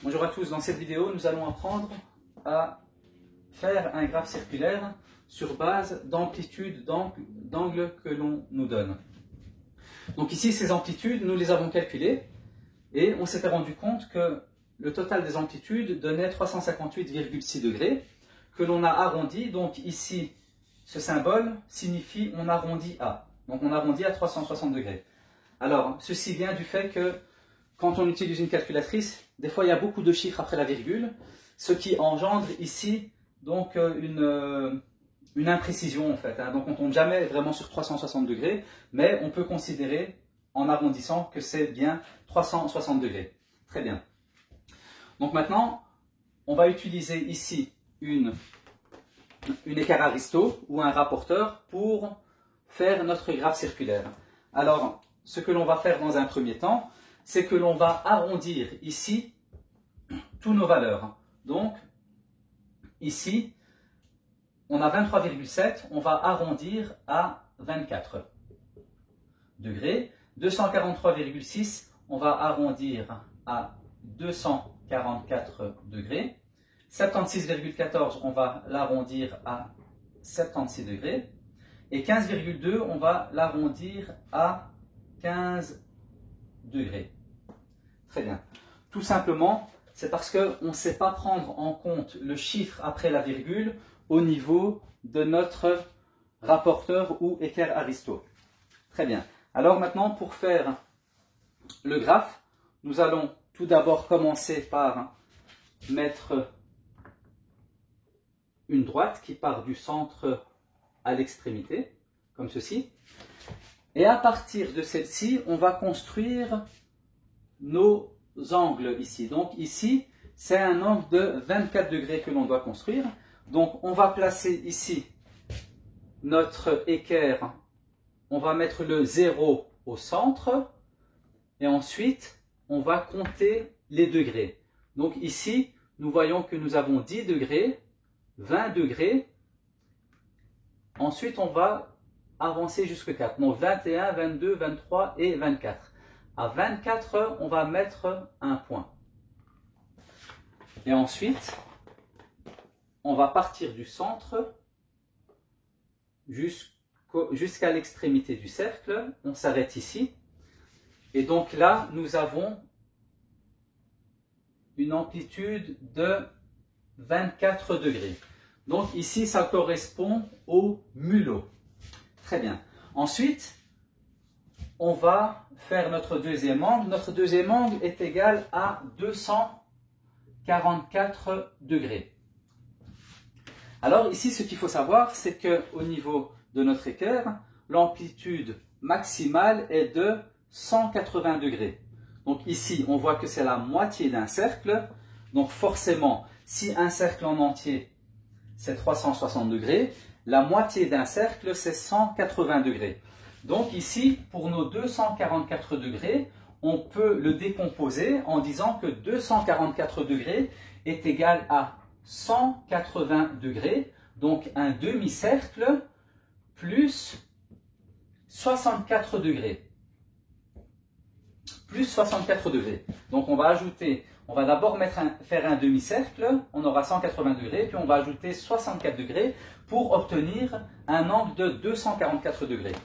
Bonjour à tous, dans cette vidéo nous allons apprendre à faire un graphe circulaire sur base d'amplitude d'angle que l'on nous donne. Donc ici ces amplitudes nous les avons calculées et on s'était rendu compte que le total des amplitudes donnait 358,6 degrés que l'on a arrondi. Donc ici ce symbole signifie on arrondit à. Donc on arrondit à 360 degrés. Alors ceci vient du fait que quand on utilise une calculatrice, des fois il y a beaucoup de chiffres après la virgule, ce qui engendre ici donc une imprécision en fait. Donc on ne tombe jamais vraiment sur 360 degrés, mais on peut considérer en arrondissant que c'est bien 360 degrés. Très bien. Donc maintenant, on va utiliser ici une écart Aristo ou un rapporteur pour faire notre graphe circulaire. Alors, ce que l'on va faire dans un premier temps, c'est que l'on va arrondir ici tous nos valeurs. Donc, ici, on a 23,7, on va arrondir à 24 degrés. 243,6, on va arrondir à 244 degrés. 76,14, on va l'arrondir à 76 degrés. Et 15,2, on va l'arrondir à 15 degrés. Très bien. Tout simplement, c'est parce qu'on ne sait pas prendre en compte le chiffre après la virgule au niveau de notre rapporteur ou équerre Aristo. Très bien. Alors maintenant, pour faire le graphe, nous allons tout d'abord commencer par mettre une droite qui part du centre à l'extrémité, comme ceci. Et à partir de celle-ci, on va construire nos angles ici. Donc ici, c'est un angle de 24 degrés que l'on doit construire. Donc on va placer ici notre équerre. On va mettre le 0 au centre. Et ensuite, on va compter les degrés. Donc ici, nous voyons que nous avons 10 degrés, 20 degrés. Ensuite, on va avancer jusqu'à 4. Donc 21, 22, 23 et 24. À 24, on va mettre un point. Et ensuite, on va partir du centre jusqu'à l'extrémité du cercle. On s'arrête ici. Et donc là, nous avons une amplitude de 24 degrés. Donc ici, ça correspond au mulot. Très bien. Ensuite, on va faire notre deuxième angle. Notre deuxième angle est égal à 244 degrés. Alors ici, ce qu'il faut savoir, c'est qu'au niveau de notre équerre, l'amplitude maximale est de 180 degrés. Donc ici, on voit que c'est la moitié d'un cercle. Donc forcément, si un cercle en entier, c'est 360 degrés, la moitié d'un cercle, c'est 180 degrés. Donc ici, pour nos 244 degrés, on peut le décomposer en disant que 244 degrés est égal à 180 degrés, donc un demi-cercle plus 64 degrés. Plus 64 degrés. Donc on va ajouter, on va d'abord faire un demi-cercle, on aura 180 degrés, puis on va ajouter 64 degrés pour obtenir un angle de 244 degrés.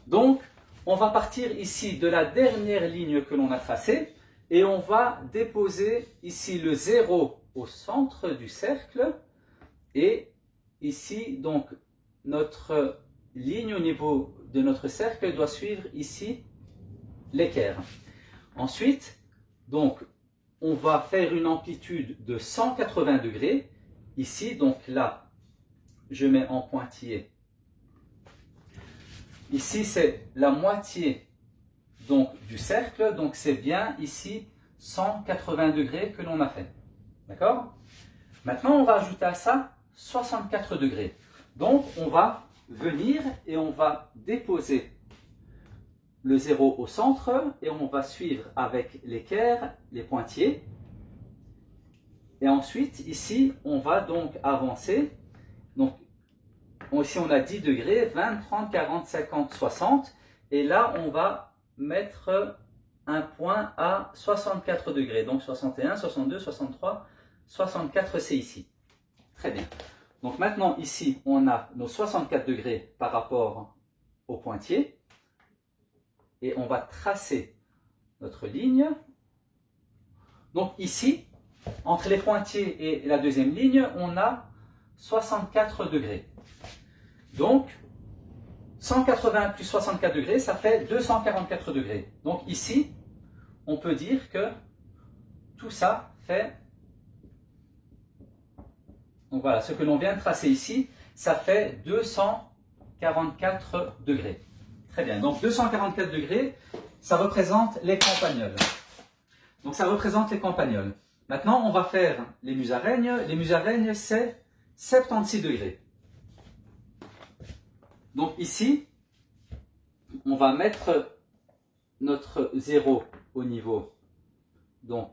Donc on va partir ici de la dernière ligne que l'on a tracée et on va déposer ici le 0 au centre du cercle et ici donc notre ligne au niveau de notre cercle doit suivre ici l'équerre. Ensuite, donc, on va faire une amplitude de 180 degrés. Ici, donc là, je mets en pointillé. Ici, c'est la moitié donc, du cercle. Donc, c'est bien ici 180 degrés que l'on a fait. D'accord? Maintenant, on va ajouter à ça 64 degrés. Donc, on va venir et on va déposer le 0 au centre et on va suivre avec l'équerre les pointillés. Et ensuite, ici, on va donc avancer. Donc, ici, on a 10 degrés, 20, 30, 40, 50, 60. Et là, on va mettre un point à 64 degrés. Donc 61, 62, 63, 64 c'est ici. Très bien. Donc maintenant ici on a nos 64 degrés par rapport au pointier. Et on va tracer notre ligne. Donc ici, entre les pointiers et la deuxième ligne, on a 64 degrés. Donc 180 plus 64 degrés, ça fait 244 degrés. Donc ici, on peut dire que tout ça fait... Donc voilà, ce que l'on vient de tracer ici, ça fait 244 degrés. Très bien, donc 244 degrés, ça représente les campagnols. Donc ça représente les campagnols. Maintenant, on va faire les musaraignes. Les musaraignes, c'est 76 degrés. Donc ici, on va mettre notre 0 au niveau donc,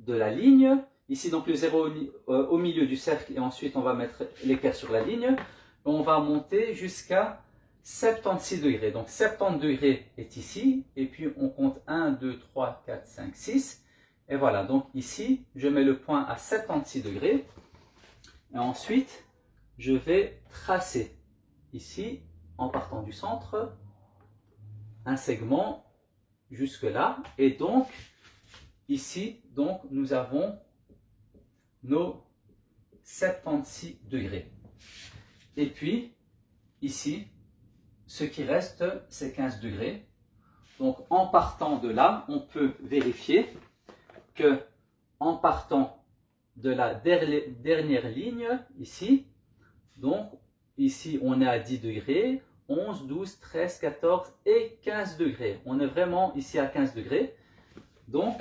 de la ligne. Ici, donc le 0 au milieu du cercle et ensuite on va mettre l'équerre sur la ligne. On va monter jusqu'à 76 degrés. Donc 70 degrés est ici et puis on compte 1, 2, 3, 4, 5, 6. Et voilà, donc ici, je mets le point à 76 degrés. Et ensuite, je vais tracer ici, en partant du centre, un segment jusque là. Et donc, ici, donc, nous avons nos 76 degrés. Et puis, ici, ce qui reste, c'est 15 degrés. Donc, en partant de là, on peut vérifier que, en partant de la dernière ligne, ici, donc, ici, on est à 10 degrés, 11, 12, 13, 14 et 15 degrés. On est vraiment ici à 15 degrés. Donc,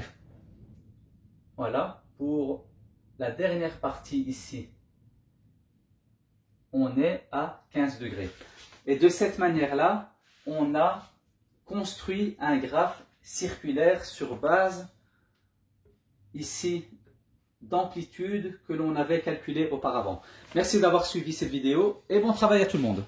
voilà, pour la dernière partie ici, on est à 15 degrés. Et de cette manière-là, on a construit un graphe circulaire sur base, ici, d'amplitude que l'on avait calculé auparavant. Merci d'avoir suivi cette vidéo et bon travail à tout le monde.